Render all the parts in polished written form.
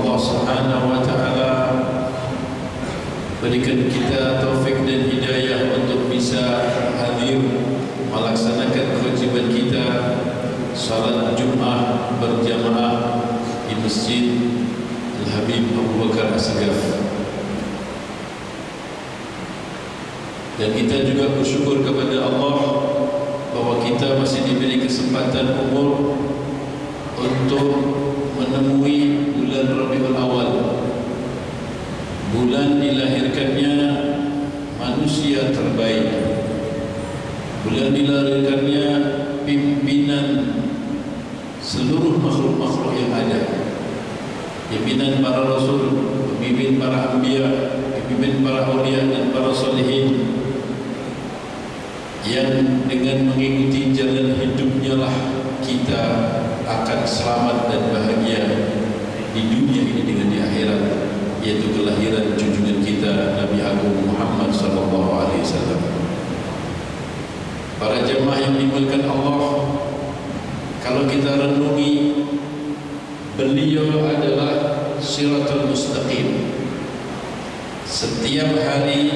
Allah Subhanahu wa taala berikan kita taufik dan hidayah untuk bisa hadir melaksanakan kewajiban kita salat Jumat berjamaah di Masjid Al-Habib Abu Bakar As-Sagaf. Dan kita juga bersyukur kepada Allah bahwa kita masih diberi kesempatan umur untuk menemui bulan Rabiul Awal, bulan dilahirkannya manusia terbaik, bulan dilahirkannya pimpinan seluruh makhluk-makhluk yang ada, pimpinan para rasul, pemimpin para anbiya, pemimpin para aulia dan para salihin, yang dengan mengikuti jalan hidupnya lah kita akan selamat dan bahagia di dunia ini dengan di akhirat, yaitu kelahiran junjungan kita Nabi Agung Muhammad sallallahu alaihi wasallam. Para jemaah yang dimuliakan Allah, kalau kita renungi, beliau adalah Shiratul Mustaqim. Setiap hari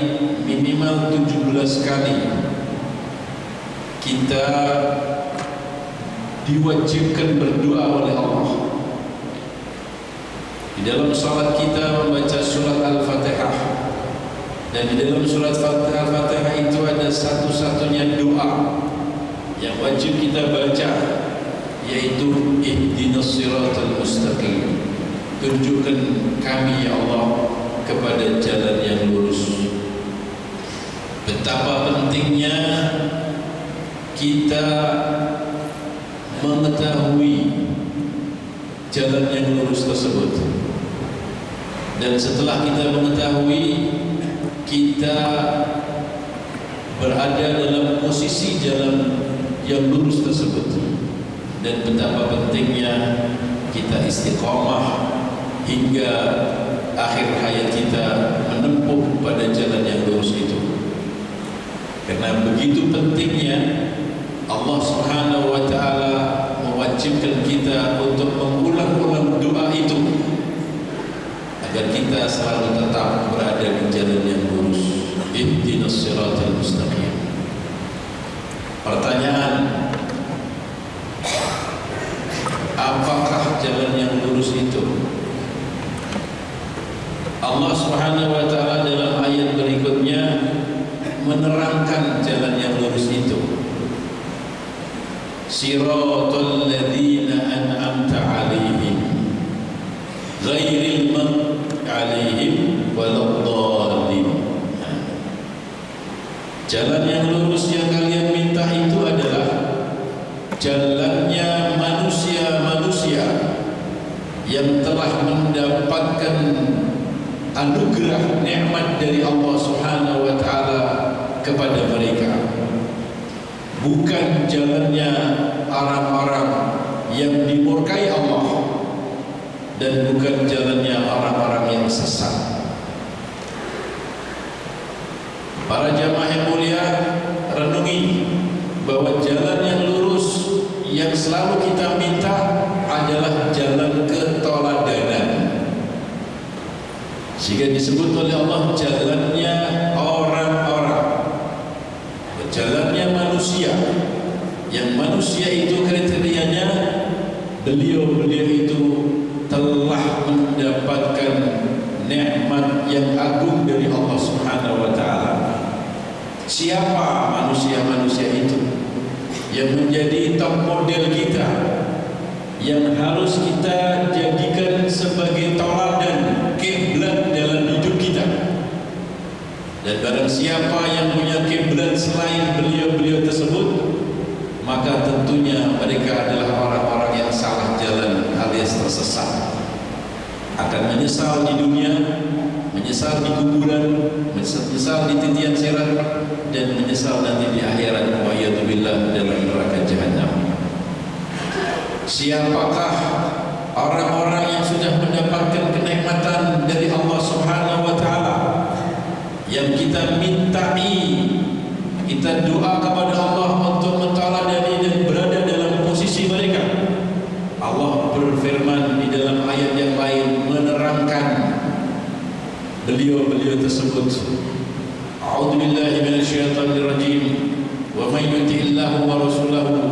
minimal 17 kali kita diwajibkan berdoa oleh Allah. Di dalam salat kita membaca surat Al-Fatihah, dan di dalam surat Al-Fatihah itu ada satu-satunya doa yang wajib kita baca, yaitu ihdinas siratal mustaqim. Tunjukkan kami ya Allah kepada jalan yang lurus. Betapa pentingnya kita mengetahui jalan yang lurus tersebut, dan setelah kita mengetahui, kita berada dalam posisi jalan yang lurus tersebut, dan betapa pentingnya kita istiqamah hingga akhir hayat kita menempuh pada jalan yang lurus itu. Karena begitu pentingnya Allah Subhanahu wa taala mewajibkan kita untuk mengulang-ulang doa itu agar kita selalu tetap berada di jalan yang lurus. Ihdinas siratal mustaqim. Pertanyaan, apakah jalan yang lurus itu? Allah Subhanahu wa taala dalam ayat berikutnya menerangkan jalan yang lurus itu. Siratal ladzina an'amta 'alaihim ghairil maghdubi 'alaihim waladdallin. Jalan yang lurus yang kalian minta itu adalah jalannya manusia-manusia yang telah mendapatkan anugerah nikmat dari Allah Subhanahu wa taala kepada mereka, bukan jalannya orang-orang yang dimurkai Allah, dan bukan jalannya orang-orang yang sesat. Para jamaah yang mulia, renungi bahwa jalan yang lurus yang selalu kita minta adalah jalan keteladanan, sehingga disebut oleh Allah jalannya orang-orang, jalannya manusia, yang manusia itu kriterianya beliau-beliau itu telah mendapatkan nikmat yang agung dari Allah Subhanahu wa taala. Siapa manusia-manusia itu yang menjadi top model kita, yang harus kita jadikan sebagai tauladan, kiblat dalam hidup kita? Dan barang siapa yang punya kiblat selain beliau-beliau tersebut, maka tentunya mereka adalah orang-orang yang salah jalan alias tersesat, akan menyesal di dunia, menyesal di kuburan, menyesal di titian sirat, dan menyesal nanti di akhirat, wa'iyadzubillah, dalam neraka jahanam. Siapakah orang-orang yang sudah mendapatkan kenikmatan dari Allah Subhanahu wa taala, yang kita mintai, kita doa kepada Allah untuk menteladani dan berada dalam posisi mereka? Allah berfirman di dalam ayat yang lain menerangkan beliau-beliau tersebut. A'udzubillahi minasyaitonir rajim. Wa may yuti'illahu wa rasulahu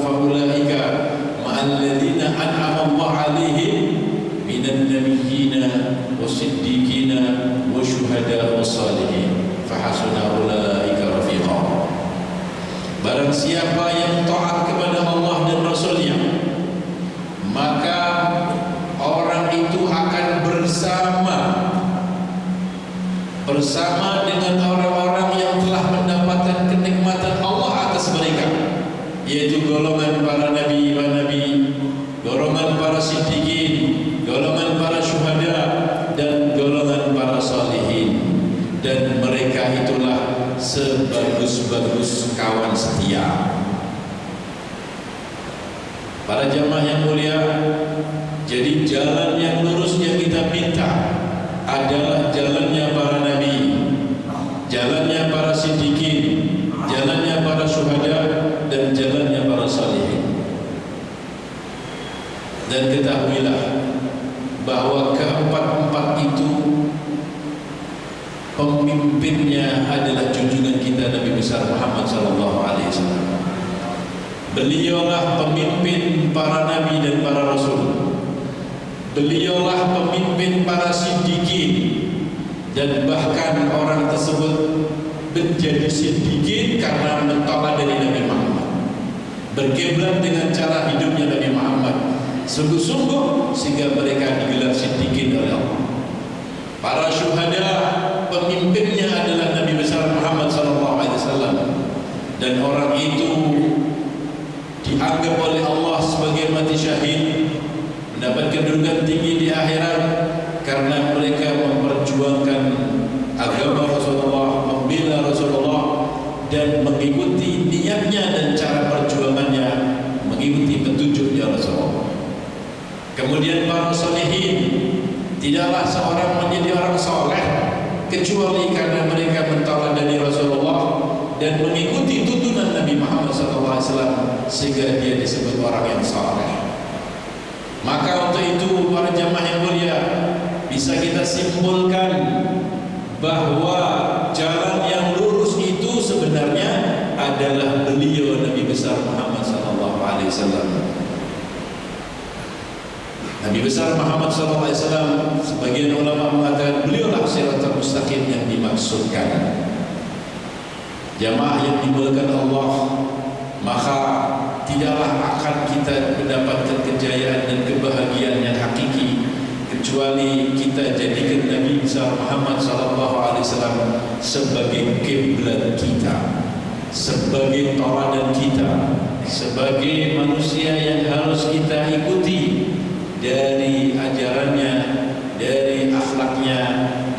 fa ulaika ma'al ladzina an'ama Allah 'alaihim minan nabiyyina was-siddiqina wasyuhada was-salihin fa hasuna ulaika rafiqa. Barang siapa yang taat kepada Allah dan Rasul-Nya, maka orang itu akan bersama dengan orang-orang yang telah mendapatkan kenikmatan Allah atas mereka, yaitu golongan para nabi, golongan para siddiqin, golongan para syuhada, dan golongan para salihin. Dan mereka itulah sebagus-bagus kawan setia. Para jamaah yang mulia, jadi jalan yang lurus yang kita minta adalah jalannya para nabi, jalannya para siddiqin, jalannya para syuhada, dan jalannya para salihin. Dan ketahuilah bahwa keempat-empat itu pemimpinnya adalah junjungan kita Nabi besar Muhammad sallallahu alaihi wasallam. Beliaulah pemimpin para nabi dan para rasul. Beliaulah pemimpin para siddiqin, dan bahkan orang tersebut menjadi siddiqin karena menteladani Nabi Muhammad, berkiblat dengan cara hidupnya Nabi Muhammad sungguh-sungguh sehingga mereka digelar siddiqin oleh Allah. Para syuhada, pemimpinnya adalah Nabi besar Muhammad SAW, dan orang itu dianggap oleh Allah sebagai mati syahid, mendapat kedudukan tinggi di akhirat karena mereka memperjuangkan agama Rasulullah, membela Rasulullah, dan mengikuti niatnya dan cara perjuangannya, mengikuti petunjuknya Rasulullah. Kemudian para salihin, tidaklah seorang menjadi orang soleh kecuali karena mereka menteladani Rasulullah dan mengikuti tuntunan Nabi Muhammad SAW, sehingga dia disebut orang yang soleh. Maka untuk itu para jamaah yang mulia, bisa kita simpulkan bahwa jalan yang lurus itu sebenarnya adalah beliau Nabi besar Muhammad SAW. Nabi besar Muhammad SAW, sebagian ulama mengatakan beliaulah siratal mustaqim yang dimaksudkan. Jamaah yang dimuliakan Allah, maka tidaklah akan kita mendapatkan kejayaan dan kebahagiaan yang hakiki kecuali kita jadikan Nabi besar Muhammad SAW sebagai kiblat kita, sebagai tauladan kita, sebagai manusia yang harus kita ikuti dari ajarannya, dari akhlaknya,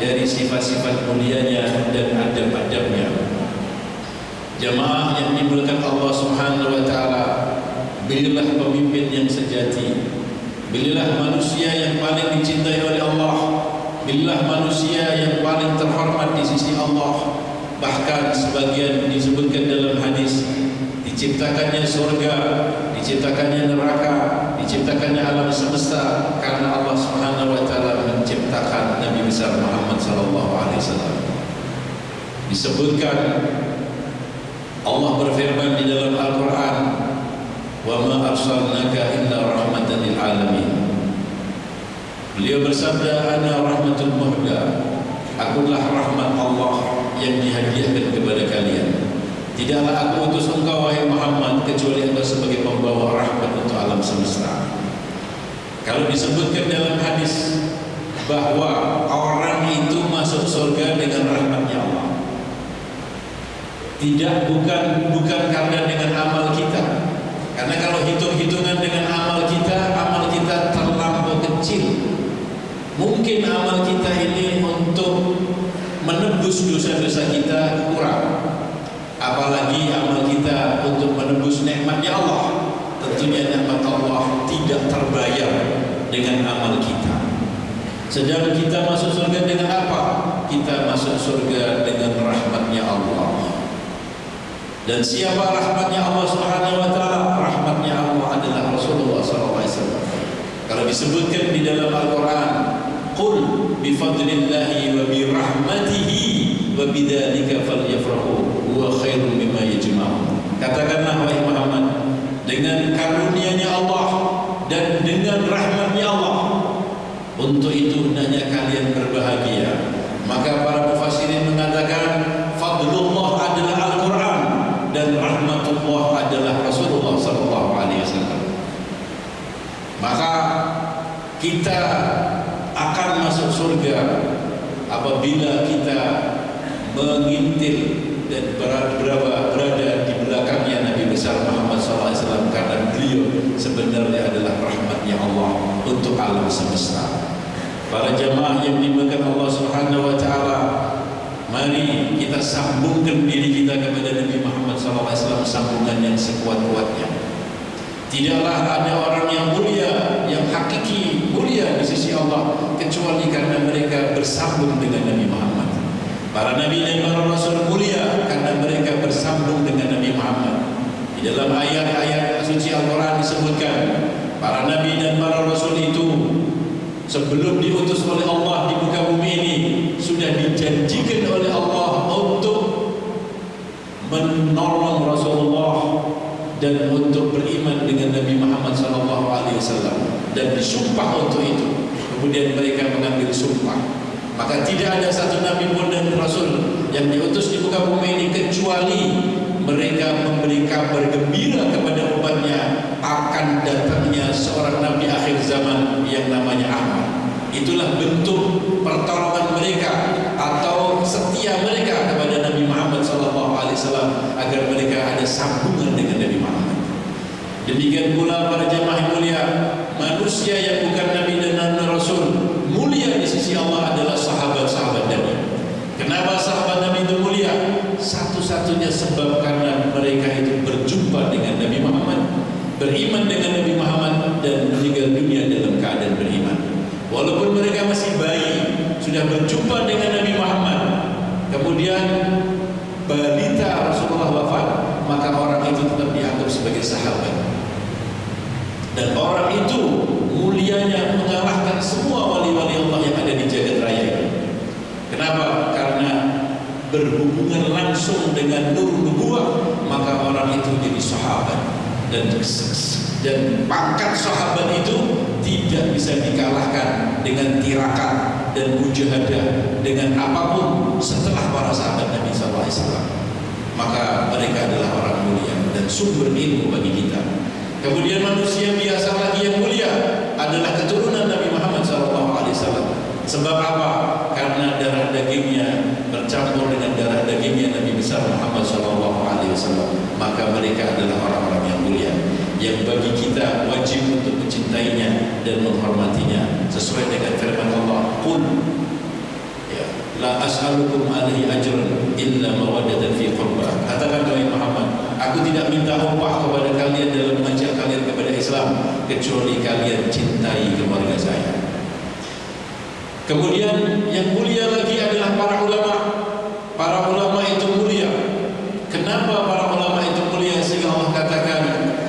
dari sifat-sifat mulianya dan adab-adabnya. Jamaah yang dimuliakan Allah Subhanahu wa taala, belilah pemimpin yang sejati, belilah manusia yang paling dicintai oleh Allah, belilah manusia yang paling terhormat di sisi Allah. Bahkan sebagian disebutkan dalam hadis, diciptakannya surga, diciptakannya neraka, diciptakannya alam semesta karena Allah Subhanahu wa taala menciptakan Nabi besar Muhammad sallallahu alaihi wasallam. Disebutkan Allah berfirman di dalam Al-Quran, "Wa ma arsalnaka illa rahmatan lil alamin." Beliau bersabda, "Ana rahmatul muhda." Akulah rahmat Allah yang dihadiahkan kepada kalian. Tidaklah aku utus engkau wahai Muhammad kecuali engkau sebagai pembawa rahmat untuk alam semesta. Kalau disebutkan dalam hadis bahwa orang itu masuk surga dengan rahmatnya Allah, tidak bukan karena dengan amal kita. Karena kalau hitung-hitungan dengan amal kita terlampau kecil. Mungkin amal kita ini untuk menebus dosa-dosa kita kurang. Apalagi amal kita untuk menebus nikmatnya Allah. Tentunya nikmat Allah tidak terbayar dengan amal kita. Sedang kita masuk surga dengan apa? Kita masuk surga dengan rahmatnya Allah. Dan siapa rahmatnya Allah Subhanahu wa taala? Rahmatnya Allah adalah Rasulullah SAW. Kalau disebutkan di dalam Al-Quran, Qul bifadlillahi wa birahmatihi wa bidzalika falyafrahu huwa khairum mimma yajma'un. Katakanlah wahai Muhammad, dengan karunia-Nya Allah dan dengan rahmat-Nya Allah, untuk itu hendaknya kalian berbahagia. Maka para mufassirin mengatakan fadlullah adalah Al-Quran dan rahmatullah adalah Rasulullah SAW. Maka kita akan masuk surga apabila kita mengintil dan berada di belakangnya Nabi besar Muhammad SAW, karena beliau sebenarnya adalah rahmatnya Allah untuk alam semesta. Para jamaah yang dimuliakan Allah Subhanahu wa taala, mari kita sambungkan diri kita kepada Nabi Muhammad SAW sambungan yang sekuat-kuatnya. Tidaklah ada orang yang mulia, yang hakiki mulia di sisi Allah kecuali karena mereka bersambung dengan Nabi Muhammad. Para nabi dan para rasul mulia karena mereka bersambung dengan Nabi Muhammad. Di dalam ayat-ayat suci Al-Quran disebutkan para nabi dan para rasul itu sebelum diutus oleh Allah di muka bumi ini sudah dijanjikan oleh Allah untuk menolong Rasulullah dan untuk beriman dengan Nabi Muhammad SAW, dan disumpah untuk itu. Kemudian mereka mengambil sumpah. Maka tidak ada satu nabi pun dan rasul yang diutus di muka bumi ini kecuali mereka memberi kabar gembira kepada umatnya akan datangnya seorang nabi akhir zaman yang namanya Ahmad. Itulah bentuk pertolongan mereka atau setia mereka kepada Nabi Muhammad SAW agar mereka ada sambungan dengan Nabi Muhammad. Demikian pula para jamaah mulia, manusia yang bukan nabi dan rasul mulia di sisi Allah adalah sahabat-sahabat Nabi. Kenapa sahabat Nabi itu mulia? Satu-satunya sebab karena mereka itu berjumpa dengan Nabi Muhammad, beriman dengan Nabi Muhammad, dan meninggal dunia dalam keadaan beriman. Walaupun mereka masih bayi, sudah berjumpa dengan Nabi Muhammad, kemudian balita Rasulullah wafat, maka orang itu tetap dianggap sebagai sahabat. Dan orang itu mulianya mengalahkan semua wali-wali Allah yang ada di jagat raya ini. Kenapa? Karena berhubungan langsung dengan nur nubuwah, maka orang itu jadi sahabat. Dan pangkat sahabat itu tidak bisa dikalahkan dengan tirakat dan mujahadah dengan apapun setelah para sahabat Nabi SAW. Maka mereka adalah orang mulia dan sumber ilmu bagi kita. Kemudian manusia biasa lagi yang mulia adalah keturunan Nabi Muhammad SAW. Sebab apa? Karena darah dagingnya bercampur dengan darah dagingnya Nabi besar Muhammad SAW. Maka mereka adalah orang-orang yang mulia, yang bagi kita wajib untuk mencintainya dan menghormatinya sesuai dengan firman Allah, Qul la as'alukum alaihi ajran illa mawaddatan fi qurbah. Katakan wahai Muhammad, aku tidak minta upah kepada kalian dalam mengajak kalian kepada Islam kecuali kalian cintai keluarga saya. Kemudian yang mulia lagi adalah para ulama. Para ulama itu mulia. Kenapa para ulama itu mulia? Sehingga Allah katakan,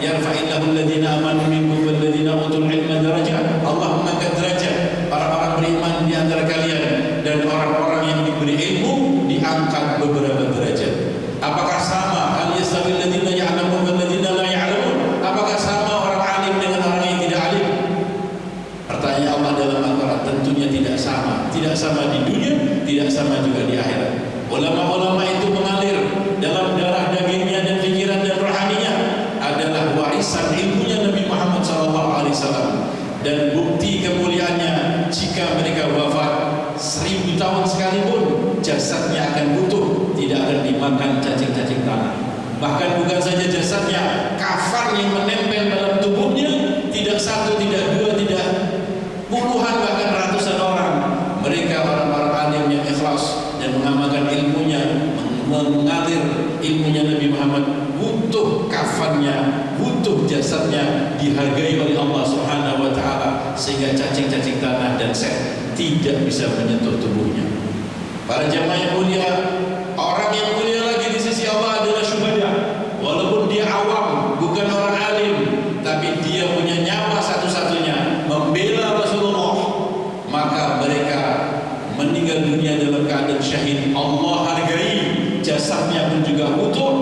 yarfa'illahu alladhina amanu minkum walladhina utul ilma darajat. Allah mengangkat derajat para orang beriman di antara kalian, dan orang-orang yang diberi ilmu diangkat beberapa derajat. Apakah sama hal yastawi alladhina ya'lamun walladhina la ya'lamun? Apakah sama orang alim dengan orang yang tidak alim? Pertanyaan Allah dalam Al-Quran, tentunya tidak sama. Tidak sama di dunia, tidak sama juga di akhirat. Ulama-ulama itu mengalir dalam darah dagingnya dan pikiran dan rohaninya adalah warisan ilmunya Nabi Muhammad SAW. Dan bukti kemuliaannya, jika mereka wafat 1000 tahun sekalipun jasadnya akan utuh, tidak akan dimakan cacing-cacing tanah. Bahkan bukan saja jasadnya, kafan yang menempel dalam tubuhnya tidak satu, tidak dua, tidak puluhan, bahkan ratusan orang. Mereka orang-orang alim yang ikhlas dan mengamalkan ilmunya, mengalir ilmunya Nabi Muhammad, butuh kafannya, butuh jasadnya dihargai oleh Allah Subhanahu wa taala, sehingga cacing-cacing tanah dan sel tidak bisa menyentuh tubuhnya. Para jamaah yang mulia, orang yang mulia lagi di sisi Allah adalah syuhada. Walaupun dia awam, bukan orang alim, tapi dia punya nyawa satu-satunya membela Rasulullah, maka mereka syahid. Allah hargai, jasadnya pun juga utuh,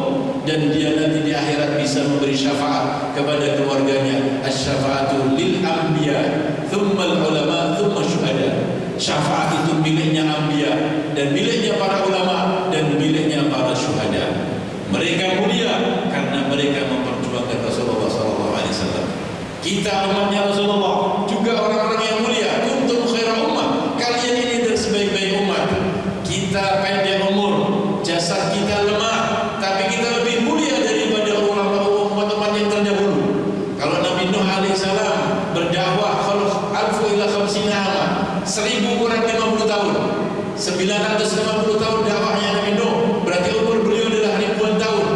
dan dia nanti di akhirat bisa memberi syafaat kepada keluarganya. Asy-syafa'atu lil anbiya, thumma al-ulama, thumma syuhada. Syafaat itu miliknya anbiya, dan miliknya para ulama, dan miliknya para syuhada. Mereka mulia karena mereka memperjuangkan Rasulullah SAW. Kita umatnya Rasulullah juga orang-orang yang mulia. Kuntum khaira ummah, kalian ini sebaik-baik umat. Kita pendek umur, jasad kita lemah, tapi kita lebih mulia daripada umat-umat yang terdahulu. Kalau Nabi Nuh alaihissalam berdakwah alfu ila khamsina ama, 1000 kurang 50 tahun, 950 tahun dakwahnya Nabi Nuh, berarti umur beliau adalah ribuan tahun.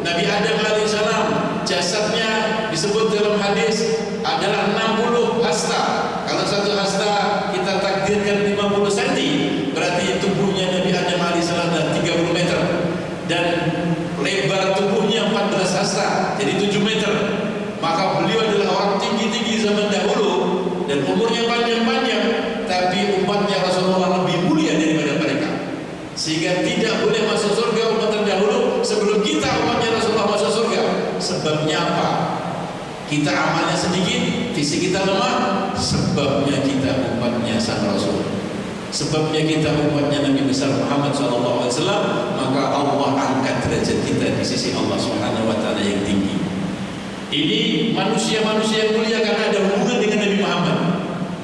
Nabi Adam alaihissalam, jasadnya disebut dalam hadis adalah 60 hasta. Kalau satu hasta kita takdirkan 50 cm, berarti tubuhnya Nabi Adam alaihissalam adalah 30 meter, dan lebar tubuhnya 14 hasta, jadi 7 meter. Maka beliau adalah orang tinggi-tinggi zaman dahulu dan umurnya panjang-panjang, tapi umatnya Rasulullah lebih mulia daripada mereka, sehingga tidak boleh masuk surga umat terdahulu sebelum kita umatnya Rasulullah masuk surga. Sebabnya apa? Kita amalnya sedikit, fisik kita lemah. Sebabnya kita umatnya sang Rasul, sebabnya kita umatnya Nabi besar Muhammad SAW. Maka Allah angkat derajat kita di sisi Allah Subhanahu wa Ta'ala yang tinggi. Ini manusia-manusia yang mulia karena ada hubungan dengan Nabi Muhammad.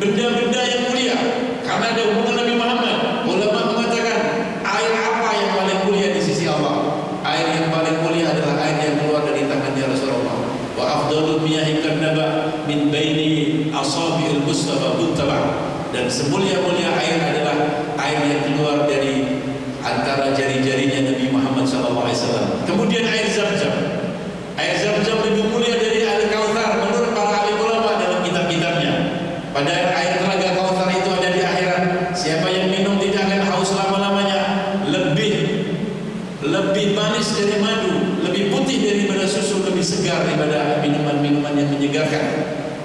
Benda-benda yang mulia karena ada hubungan Nabi Muhammad. Ulama mengatakan, air apa yang paling mulia di sisi Allah? Air yang paling mulia adalah air yang keluar dari tangannya Rasulullah. Wa afdalul miyahi kannaba min baini asabi'il Mustafa muttaba. Dan semulia-mulia air adalah air yang keluar dari antara jari-jarinya Nabi Muhammad SAW. Kemudian air Zam-Zam. Air Zam-Zam lebih mulia dari air Kautsar menurut para alim ulama dalam kitab-kitabnya. Padahal air telaga Kautsar itu ada di akhirat. Siapa yang minum tidak akan haus selama-lamanya. Lebih manis dari madu, lebih putih daripada susu, lebih segar daripada minuman-minuman yang menyegarkan.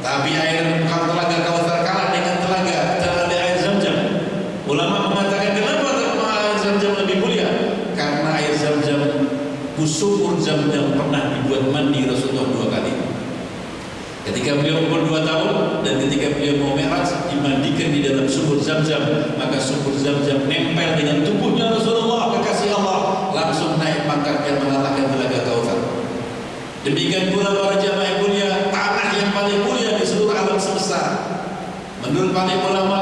Tapi air telaga Kautsar kalah dengan telaga air Zam-Zam. Ulama mengatakan kenapa air Zam-Zam lebih mulia? Karena air Zam-Zam, sumur Zam-Zam pernah dibuat mandi Rasulullah 2 kali. Ketika beliau umur 2 tahun dan ketika beliau mau Mi'raj, dimandikan di dalam sumur Zam-Zam. Maka sumur Zam-Zam nempel dengan tubuhnya Rasulullah, kekasih Allah, langsung naik pangkatnya mengalahkan telaga Kautsar. Demikian pula para jamaah yang mulia, tanah yang paling mulia di seluruh alam semesta. Menurut para ulama,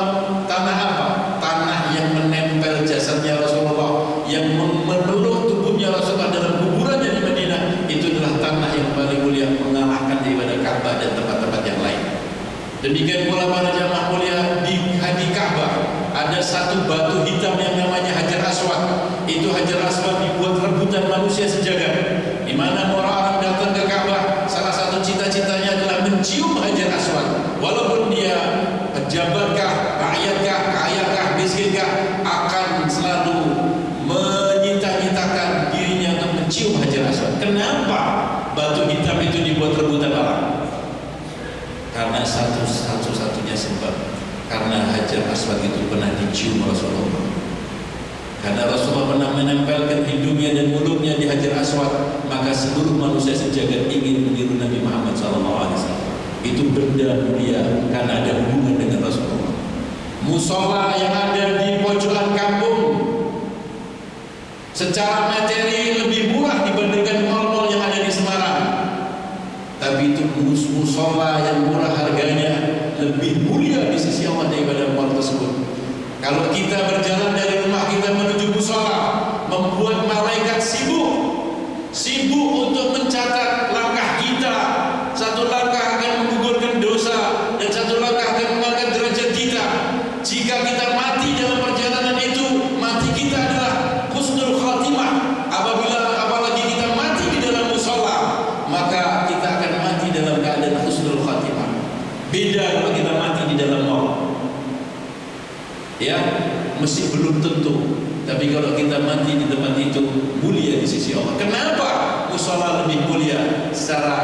tanah apa? Tanah yang menempel jasadnya Rasulullah, yang memeluk tubuhnya Rasulullah dalam kuburannya di Madinah, itu adalah tanah yang paling mulia, mengalahkan daripada Ka'bah dan tempat-tempat yang lain. Demikian pula para jamaah mulia, di Ka'bah ada satu batu hitam yang namanya Hajar Aswad. Itu Hajar Aswad dibuat rebutan manusia sejagat. Di mana orang datang ke Ka'bah, salah satu cita-citanya adalah mencium Hajar Aswad. Walaupun dia pejabatkah, rakyatkah, kayakah, miskinkah, akan selalu menyita-nyitakan dirinya untuk mencium Hajar Aswad. Kenapa batu hitam itu dibuat rebutan orang? Karena satu-satunya sebab, karena Hajar Aswad itu pernah dicium Rasulullah. Karena Rasulullah pernah menempelkan hidungnya dan mulutnya di Hajar Aswad, maka seluruh manusia sejagat ingin meniru Nabi Muhammad SAW. Itu benda mulia karena ada hubungan dengan Rasulullah. Musola yang ada di pojokan kampung secara materi lebih murah dibandingkan mal-mal yang ada di Semarang, tapi itu musola yang murah harganya lebih mulia di sisi Allah daripada mal tersebut. Kalau kita berjalan dari rumah kita menuju musola, membuat malaikat sibuk untuk mencatat langkah kita. Satu langkah akan menggugurkan dosa dan satu langkah akan mengangkat derajat kita. Jika kita mati dalam perjalanan itu, mati kita adalah husnul khatimah. Apalagi kita mati di dalam musola, maka kita akan mati dalam keadaan husnul khatimah. Beda kalau kita mati di dalam mal. Ya, mesti belum tentu. Tapi kalau kita mati di tempat itu, mulia di sisi Allah. Kenapa musola lebih mulia secara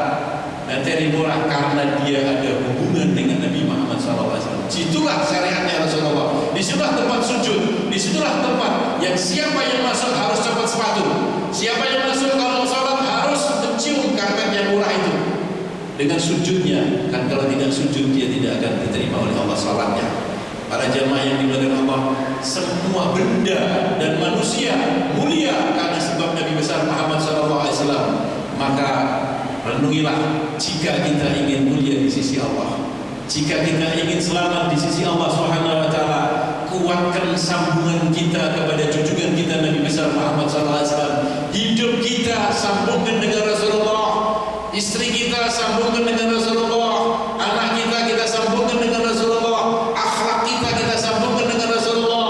materi murah? Karena dia ada hubungan dengan Nabi Muhammad SAW. Situlah syariatnya Rasulullah. Di sebelah tempat sujud, disitulah tempat yang siapa yang masuk harus cepat sepatu, siapa yang masuk kalau sholat harus mencium karpet yang murah itu dengan sujudnya, kan kalau tidak sujud dia tidak akan diterima oleh Allah sholatnya. Para jamaah yang dimuliakan Allah, semua benda dan manusia mulia karena sebab Nabi besar Muhammad SAW. Maka renungilah, jika kita ingin mulia di sisi Allah, jika kita ingin selamat di sisi Allah Subhanahu wa taala, kuatkan sambungan kita kepada junjungan kita Nabi besar Muhammad SAW. Hidup kita sambungkan dengan Rasulullah, istri kita sambungkan dengan Rasulullah, anak kita sambungkan dengan Rasulullah, akhlak kita sambungkan dengan Rasulullah.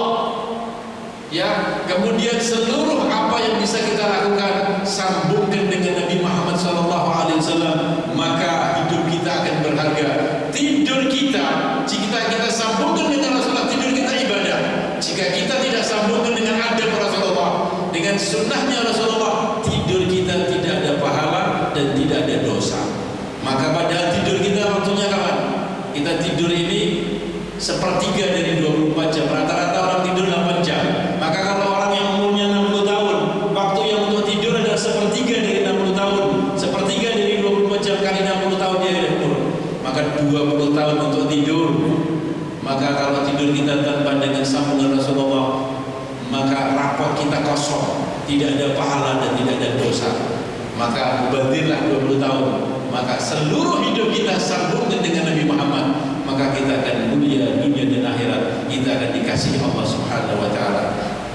Ya, kemudian seluruh apa yang bisa kita lakukan sambungkan dengan Nabi Muhammad SAW, maka hidup kita akan berharga. Tidur kita, jika kita sambungkan dengan Rasulullah, tidur kita ibadah. Jika kita tidak sambungkan dengan adab Rasulullah, dengan sunnahnya Rasulullah, tidur kita tidak ada pahala dan tidak ada dosa. Maka padahal tidur kita waktunya kapan? Kita tidur ini sepertiga dari 24 jam. Rata-rata orang tidur 8 jam. Maka kalau orang yang umurnya 60 tahun, waktu yang untuk tidur adalah sepertiga dari 60 tahun. Sepertiga dari 24 jam kali 60 tahun dia ada umur. Maka 20 tahun untuk tidur. Maka kalau tidur kita tanpa dengan sambungan Rasulullah, maka rapot kita kosong, tidak ada pahala dan tidak ada dosa. Maka mubadirlah 20 tahun, maka seluruh hidup kita sambungkan dengan Nabi Muhammad, maka kita akan mulia dunia dan akhirat, kita akan dikasihi Allah Subhanahu wa taala.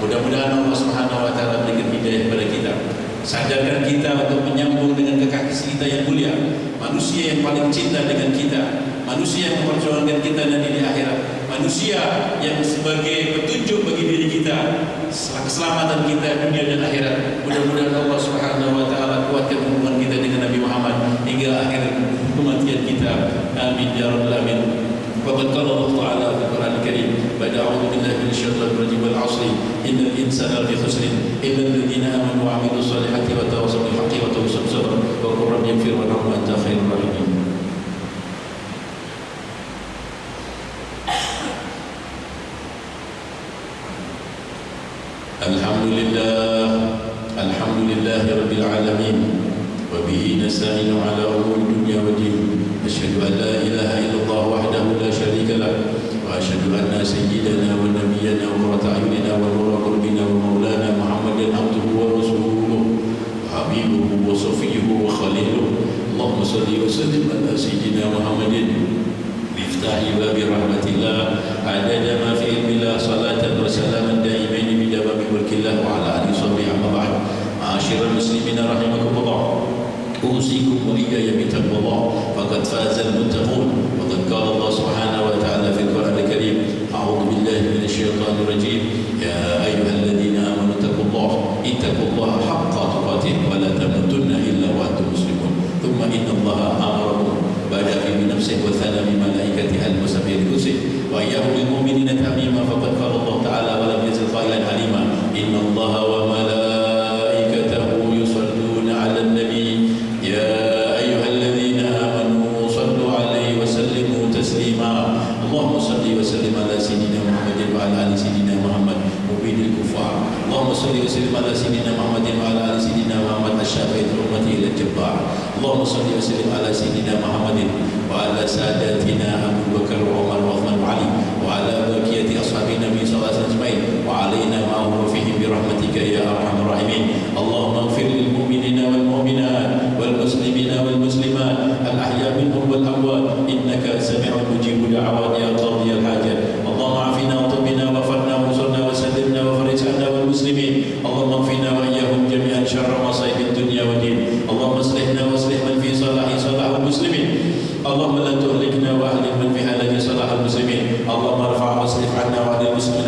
Mudah-mudahan Allah Subhanahu wa taala berikan hidayah kepada kita, sadarkan kita untuk menyambung dengan kekasih kita yang mulia, manusia yang paling cinta dengan kita, manusia yang memperjuangkan kita nanti di akhirat, manusia yang sebagai petunjuk bagi diri kita, keselamatan kita dunia dan akhirat. Mudah-mudahan Allah Subhanahu wa taala kuatkan hubungan kita dengan Nabi Muhammad hingga akhir kematian kita. Amin ya rabbal alamin. Waqad qala Allah Ta'ala fi Al-Qur'an Al-Karim, ba'da a'udzu billahi minasyaitonir rajim, wal 'ashri innal insana lafi khusrin illa alladziina aamanu wa 'amilus shalihati wa tawassaw bil haqqi wa tawassaw bis sabr wa qul rabbi ighfir warham wa anta khairur rahimin. Alhamdulillahi rabbil alamin, wa bihi nasta'inu ala umuri dunya wa din. Asyhadu an la ilaha illallah wahdahu la syarika lah, wa asyhadu anna sayyidana wa nabiyyana wa qurrata a'yunina wa nura qulubina wa maulana Muhammadan abduhu wa rasuluhu wa habibuhu wa safiyyuhu wa khaliluhu. Allahumma salli wa sallim ala sayyidina Muhammadin miftahi babi rahmatillah adada ma fi ilmillah, salatan wa salaman daimain bi dawami mulkillah wa ala alihi wa sahbihi amma ba'd. Ma'asyiral muslimin rahimakumullah, أوصيكم وإياي بتقوى الله فقد فاز المتقون. وقد قال الله سبحانه وتعالى في القرآن الكريم: أعوذ بالله من الشيطان الرجيم، يا أيها الذين آمنوا اتقوا الله حق تقاته ولا تموتن إلا وأنتم مسلمون. ثم إن الله أمركم بدأ بنفسه وثنى بملائكته المسبحين بقدسه وإياه بالمؤمنين تميما. فقد قال الله تعالى ولم يزل قائلا عليما: إن الله وملائكته يصلون على النبي يا أيها الذين آمنوا صلوا عليه وسلموا تسليما. اللهم صل وسلم على سيدنا محمد وعلى آل سيدنا محمد مبين الكفار. اللهم صل وسلم على سيدنا محمد وعلى آل سيدنا محمد الشافعي الأمة إلى الجبار. اللهم صل وسلم على سيدنا محمد وعلى ساداتنا أبو بكر وعمر وعثمان وعلي وعلى بقية أصحاب النبي صلى الله عليه وسلم أجمعين وعلينا معهم وفيهم برحمتك يا أرحم الراحمين. اللهم اغفر للمؤمنين والمؤمنات والمسلمين والمسلمات الأحياء منهم والأموات إنك سميع مجيب دعوات يا قاضي الحاجات. اللهم عافنا وطبنا وفرنا وانصرنا وسلمنا وفرج عنا والمسلمين. اللهم اكفنا وإياهم جميعا شر مصائب الدنيا والدين. اللهم اصلحنا واصلح من في صلاح المسلمين. اللهم لا تهلكنا وأهلك من في هلاك صلاح المسلمين. اللهم ارفع واصرف عنا وعن المسلمين